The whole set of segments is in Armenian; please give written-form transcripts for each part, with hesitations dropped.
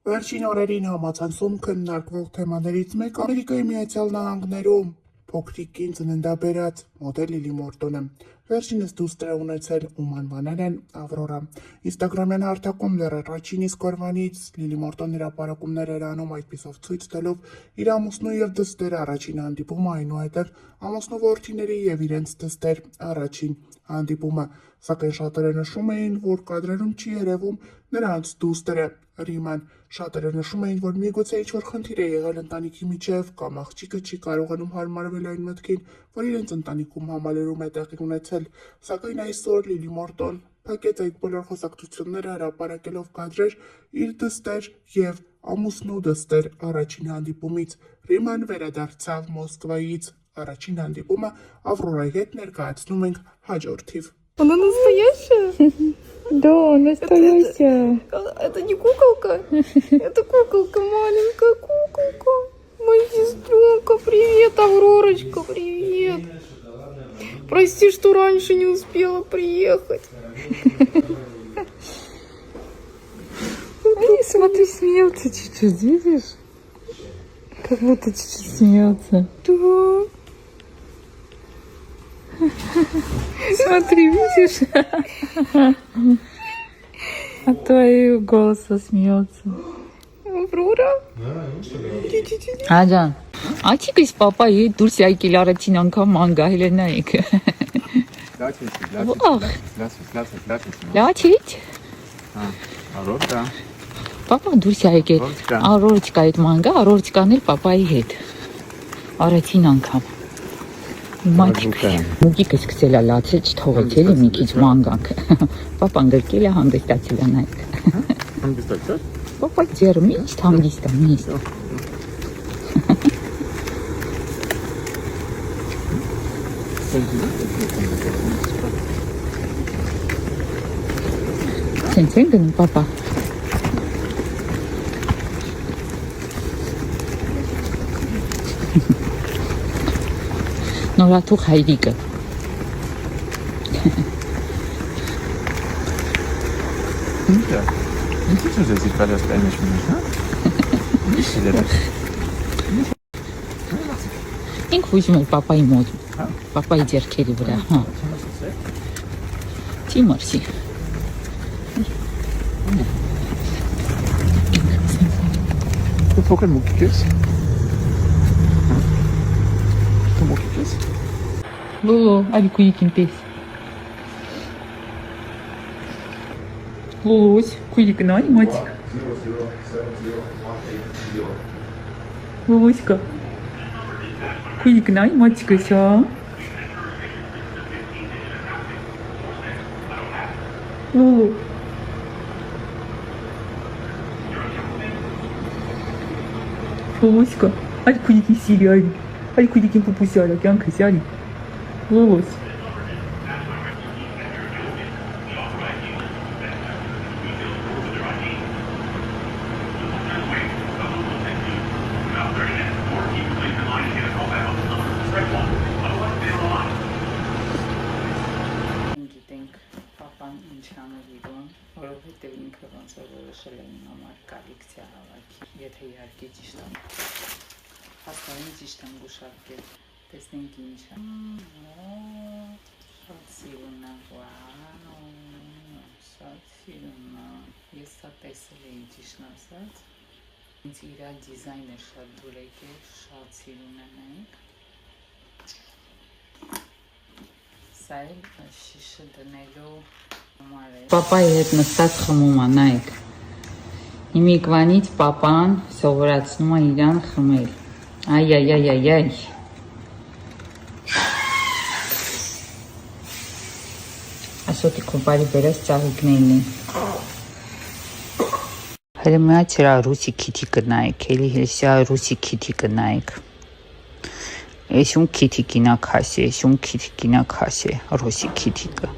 Վերջին օրերին համացանցում քննարկվող թեմաներից մեկը Ամերիկայի Միացյալ Նահանգներում փոքրիկ կին ծննդաբերած մոդել Լիլի Մորտոնը։ Վերջինս դուստր է ունեցել, ում անվանել են Ավրորա։ Ինստագրամյան հարթակում դեռ առաջին իսկ օրվանից Լիլի Մորտոնն հրապարակումներ էր անում, այդպիսով ցույց տալով իր ամուսնու եւ դստեր առաջին հանդիպումը, այնուհետև ամուսնու որդիների եւ իրենց դստեր առաջին հանդիպումը, սակայն շատերը նշում էին, որ կադրերում չի երևում նրանց դուստրը Ռիման։ Շատերը նշում էին, որ միգուցե ինչ-որ խնդիր է եղել ընտանիքի միջև, կամ աղջիկը չի կարողանում հարմարվել այն մտքին, որ իրենց ընտանիքում համալրում է տեղի ունեցել, սակայն այսօր Լիլի Մորտոն փակեց այդ բոլոր խոսակցությունները, հրապարակելով կադրեր իր դստեր եւ ամուսնու դստեր առաջին հանդիպումից։ Ռիման վերադարձավ Մոսկվայից։ Առաջին հանդիպումը Ավրորայի հետ ներկայացնում ենք հաջորդ թիվ։ Она настоящая? Да, настоящая. Это не куколка? Это куколка, маленькая куколка. Моя сестренка, привет, Авророчка, привет. Прости, что раньше не успела приехать. Они, смотри, смеются чуть-чуть, видишь? Как будто чуть-чуть смеются. Да. Смотри, видишь? От твоего голоса смеется. Аврора? Աջան, աչիկս պապայի դուրս եկել առաջին անգամ ման գահել է նայեք։ Լաչիչ։ Արորկա։ Պապա դուրս եկել։ Արորոչկա հետ ման գա, արորոչկան էլ պապայի հետ։ Առաջին անգամ։ Մուկիկը սկսել է լացել, չթողեցել է մի քիչ ման գանք։ Պապան գրկել է հանգստացել է նայեք։ Հանգստացա։ Պապա ջեր միշտ հանգիստ է, միշտ։ Սենց են գնում, պապա։ Նորաթուղ հայրիկը։ Ինչի՞ ուզես իր կալաստայնի շունես, հա? Ինչի՞ դեռ։ Ինք ուզում է պապայի մոտ, պապայի ձեռքերի վրա, հա։ Չի մորսի։ Դու փոքր մուկիկ ես։ Դու մուկիկ ես։ Լոլո, այլ կույիկին պես։ Լոլոս, կույիկն այ մատիկ։ Լոլոսկա։ Կույիկն այ մատիկը շա։ Լոլո։ Լոլոսկա, այլ կույիկին սիրի այլ։ Այլ կույիկին պուպուսի արա, կյանքս ալի։ Լոլոս։ Գիտենք պապան ինչ անել իրոն, որովհետև ինքը ոնց որ որոշել է իմ համար կոլեկցիա հավաքի, եթե իհարկե ճիշտ եմ։ Հասկանում ճիշտ եմ գուշակել, տեսնենք ինչ է։ Շատ սիրուն է, վաու, շատ սիրուն է։ Ես սա տեսել էի ճիշտ ասած։ Ինձ իրա դիզայնը շատ դուր եկել, շատ սիրուն է նայեք։ Սա էլ շիշը դնելու համար է։ Պապայի հետ նստած խմում է, նայեք։ Հիմիկվանից պապան սովորացնում է իրան խմել։ Այ։ Ասոտի կոպարի բերած ծաղիկներն են։ Հələ միած իրա ռուսի քիթիկը նայեք, էլի հեսյա ռուսի քիթիկը նայեք։ Էսյուն քիթիկինա քասե, ռուսի քիթիկը։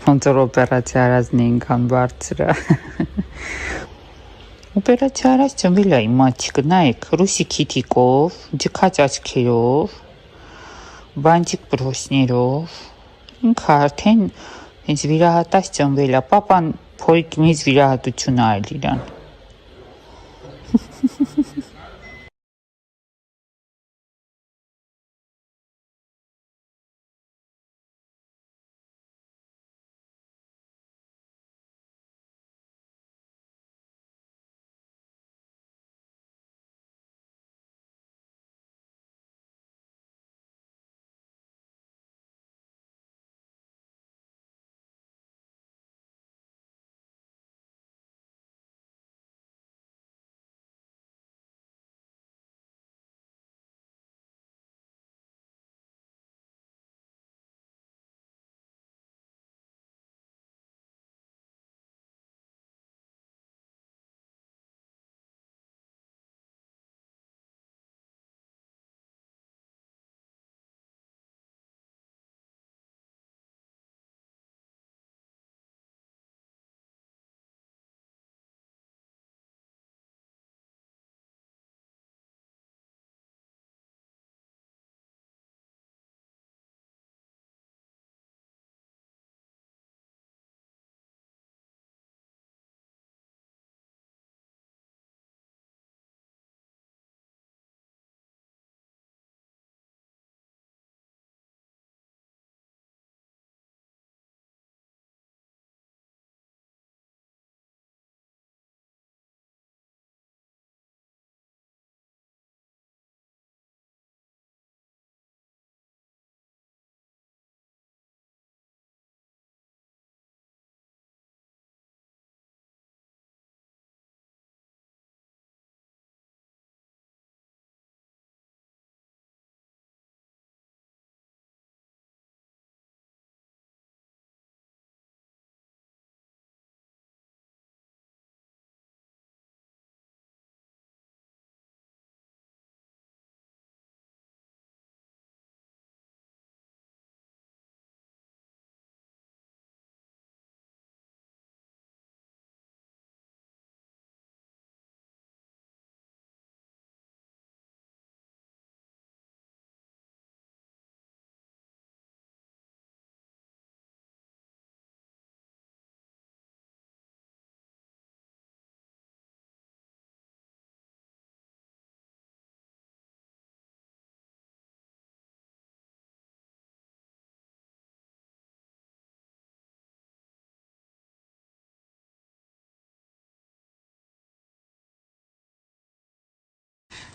Ոնց որ օպերացիա արածն այնքան բարձր է։ Օպերացիա արած ծնվել է իմ մաչիկը, նայեք, ռուսի քիթիկով, ջքած աչքերով, բանջիկ բրոսներով, ինքը արդեն հենց վիրահատած ծնվել է, պապան փորիկ մեծ վիրահատություն արել իրան։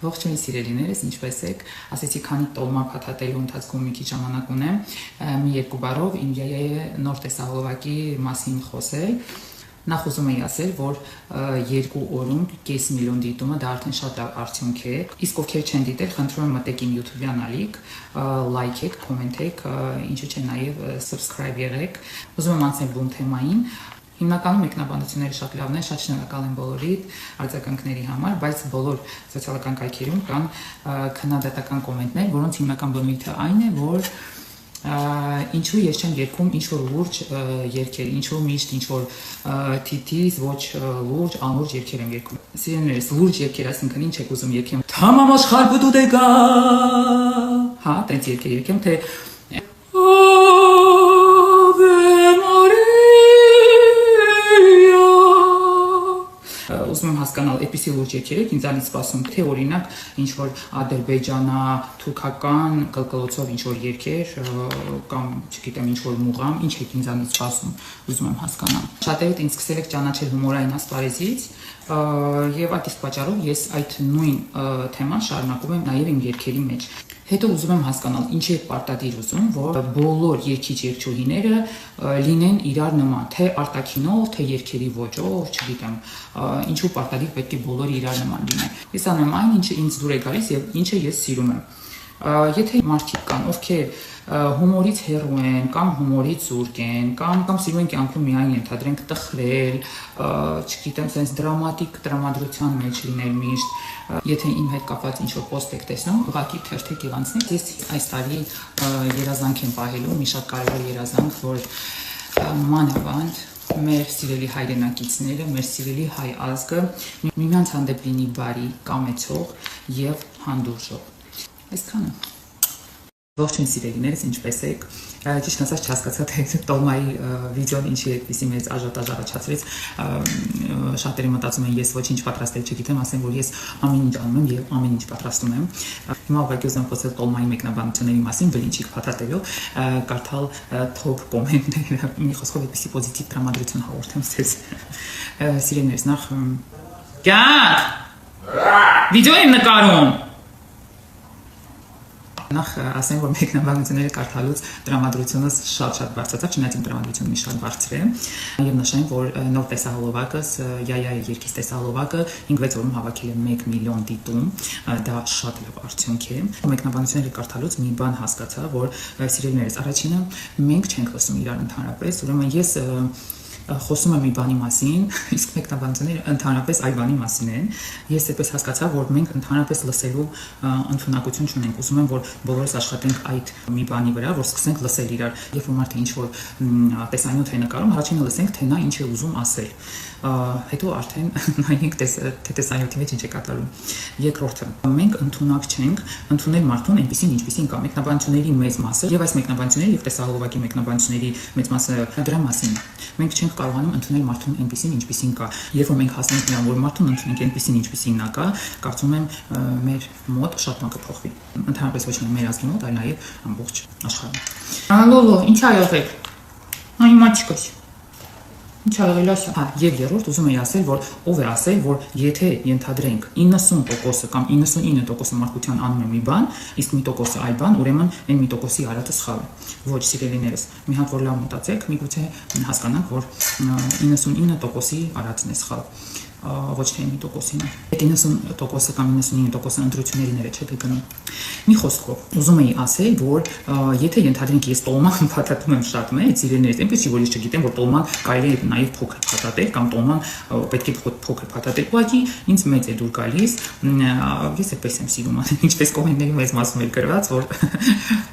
Ողջույն սիրելիներս, ինչպե՞ս եք։ Ասեցի, քանի տոլմա փաթաթելու ընթացքում մի քիչ ժամանակ ունեմ, մի երկու բառով իմ նոր տեսահոլովակի մասին խոսել։ Նախ ուզում եի ասել, որ 2 օրում 5 միլիոն դիտումը դա արդեն շատ արդյունք է։ Իսկ ովքեր չեն դիտել, խնդրում եմ մտեք իմ YouTube-յան ալիք, լայքեք, կոմենտեք, ինչու՞ չէ նաև subscribe եղեք։ Ուզում եմ անցնել բուն թեմային։ Հիմնականում մեկնաբանությունները շատ լավն են, շատ շնորհակալ եմ բոլորիդ արձագանքների համար, բայց բոլոր սոցիալական կայքերում կան քննադատական կոմենտներ, որոնց հիմնական բնույթը այն է, որ ինչու ես չեմ երգում ինչ-որ լուրջ երգեր, ինչու միշտ ինչ-որ թիթիզ, ոչ լուրջ, անլուրջ երգեր եմ երգում։ Սիրելիներս, լուրջ երգեր, այսինքն ինչ եք ուզում երգեմ։ Թամամ աշխարհ բդու դեգա։ Հա, տենց երգեր երգեմ, թե ուզում եմ հասկանալ, այդպիսի լուրջ երգեր եք ինձանից սպասում, թե օրինակ ինչ-որ ադրբեջանա, թուրքական կլկլոցով ինչ-որ երգեր կամ, չգիտեմ, ինչ-որ մուղամ, ինչ եք ինձանից սպասում, ուզում եմ հասկանալ։ Շատերդ ինձ սկսել եք ճանաչել հումորային ասպարեզից, եւ այդ իսկ պատճառով ես այդ նույն թեման շարունակում եմ նաեւ իմ երգերի մեջ։ Հետո ուզում եմ հասկանալ, ինչի է պարտադիր ուզում, որ բոլոր երգիչ-երգչուհիները լինեն իրար նման, թե արտաքինով, թե երգերի ոճով, չգիտեմ, ինչու պարտադիր պետք է բոլորը իրար նման լինեն։ Ես անում եմ այն, ինչը ինձ դուր է գալիս եւ ինչը ես սիրում եմ։ Եթե մարդիկ կան, ովքեր հումորից հեռու են, կամ հումորից զուրկ են, կամ սիրում են կյանքում միայն ենթադրենք տխրել, չգիտեմ, sense դրամատիկ տրամադրության մեջ լինել միշտ, եթե իմ հետ կապված ինչ-որ post եք տեսնում, ուղղակի թերթեք եւ անցնեք։ Ես այս տարի երազանք եմ պահելու, մի շատ կարևոր երազանք, որ մանավանդ մեր սիրելի հայրենակիցները, մեր սիրելի հայ ազգը միմյանց հանդեպ լինի բարի, կամեցող եւ հանդուրժող։ Այսքանը։ Ողջույն սիրելիներս, ինչպե՞ս եք։ Ճիշտ ասած չհասկացա, թե տոլմայի վիդեոն ինչի էդպիսի մեծ աժոտաժ առաջացրեց։ Շատերը մտածում են, ես ոչինչ պատրաստել չգիտեմ, ասեմ, որ ես ամեն ինչ անում եմ եւ ամեն ինչ պատրաստում եմ։ Հիմա ուղղակի ուզում եմ խոսել տոլմայի մեկնաբանությունների մասին, բլինչիկ փաթաթելու, կարդալ top կոմենտները, մի խոսքով էդպիսի պոզիտիվ տրամադրություն հաղորդեմ ձեզ։ Սիրելիներս, նախ Կյանք վիդեո եմ նկարում։ Նախ ասեմ, որ մեկնաբանությունները կարդալուց տրամադրությունս շատ բարձրացավ, չնայած իմ տրամադրությունը մի շատ բարձր է, եւ նշեմ, որ նոր տեսահոլովակս, Յայայի երգից տեսահոլովակը 5-6 օրում հավաքել է 1 միլիոն դիտում, դա շատ լավ արդյունք է։ Մեկնաբանությունները կարդալուց մի բան հասկացա, որ սիրելիներս, առաջինը մենք չենք լսում իրար ընդհանրապես, ուրեմն ես խոսում եմ մի բանի մասին, իսկ մեկնաբանությունները ընդհանրապես այլ բանի մասին են։ Ես այդպես հասկացա, որ մենք ընդհանրապես լսելու ընդունակություն չունենք։ Ուզում եմ, որ բոլորս աշխատենք այդ մի բանի վրա, որ սկսենք լսել իրար։ Երբ որ մարդը ինչ-որ տեսանյութ է նկարում, առաջինը լսենք, թե նա ինչ է ուզում ասել։ Հետո արդեն նայենք թե տեսանյութի մեջ ինչ է կատարում։ Երկրորդը, մենք ընդունակ չենք ընդունել մարդուն այնպեսին, ինչպեսին կա։ Մեկնաբանությունների մեծ մասը եւ այս մեկնաբանությունների եւ տեսահոլովակի մեկնաբանությունների մեծ մասը դրա մասին է։ Մենք չենք կարողանում ընդունել մարդուն այնպեսին, ինչպեսին կա։ Երբ որ մենք հասնենք նրան, որ մարդուն ընդունենք այնպեսին, ինչպեսին նա կա, կարծում եմ մեր մոտ շատ բան կփոխվի։ Ընդհանրապես ոչ միայն մեր ազգի մոտ, այլ նաեւ ամբողջ աշխարհում։ Լոլո, ինչ ա եղել։ Այ մաչկոս։ Ինչ ա եղել ասա։ Հա, եւ երրորդ ուզում եի ասել, որ ով է ասել, որ եթե ենթադրենք 90% կամ 99% մարդկության անում է մի բան, իսկ մի տոկոսը այլ բան, ուրեմն այն մի տոկոսի արածը սխալ է։ Ոչ, սիրելիներս, մի հատ որ լավ մտածեք, միգուցե հասկանանք, որ 99%-ի արածն է սխալ, ոչ թե 1%-ին։ Այդ 90% կամ 99% ընտրություններին է չէ՞ գնում։ Մի խոսքով, ուզում եի ասել, որ եթե ենթադրենք ես տոլման փաթաթում եմ շատ մեծ, իրենից, այնպես որ ես չգիտեմ, որ տոլման կարելի է նաև փոքր փաթաթել կամ տոլման պետք է փոքր փաթաթել։ Ուղղակի ինձ մեծ է դուր գալիս, ես էպես եմ սիրում անել, ինչպես կոմենտների մեծ մասում էլ գրված, որ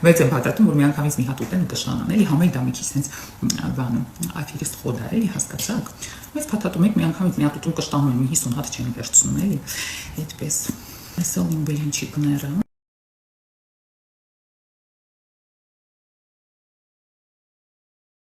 մեծ եմ փաթաթում, որ միանգամից մի հատ ուտեմ կշանան, էլի համել դա մի քիչ sense բանում, աֆիրիստ խոդա, էլի հասկացաք։ Ես փաթաթում եք միանգամից մի հատ ուտում կշտանում եմ, մի 50 հատ չեմ վերցնում, էլի։ Այդպես։ Այսօր իմ բլինչիկները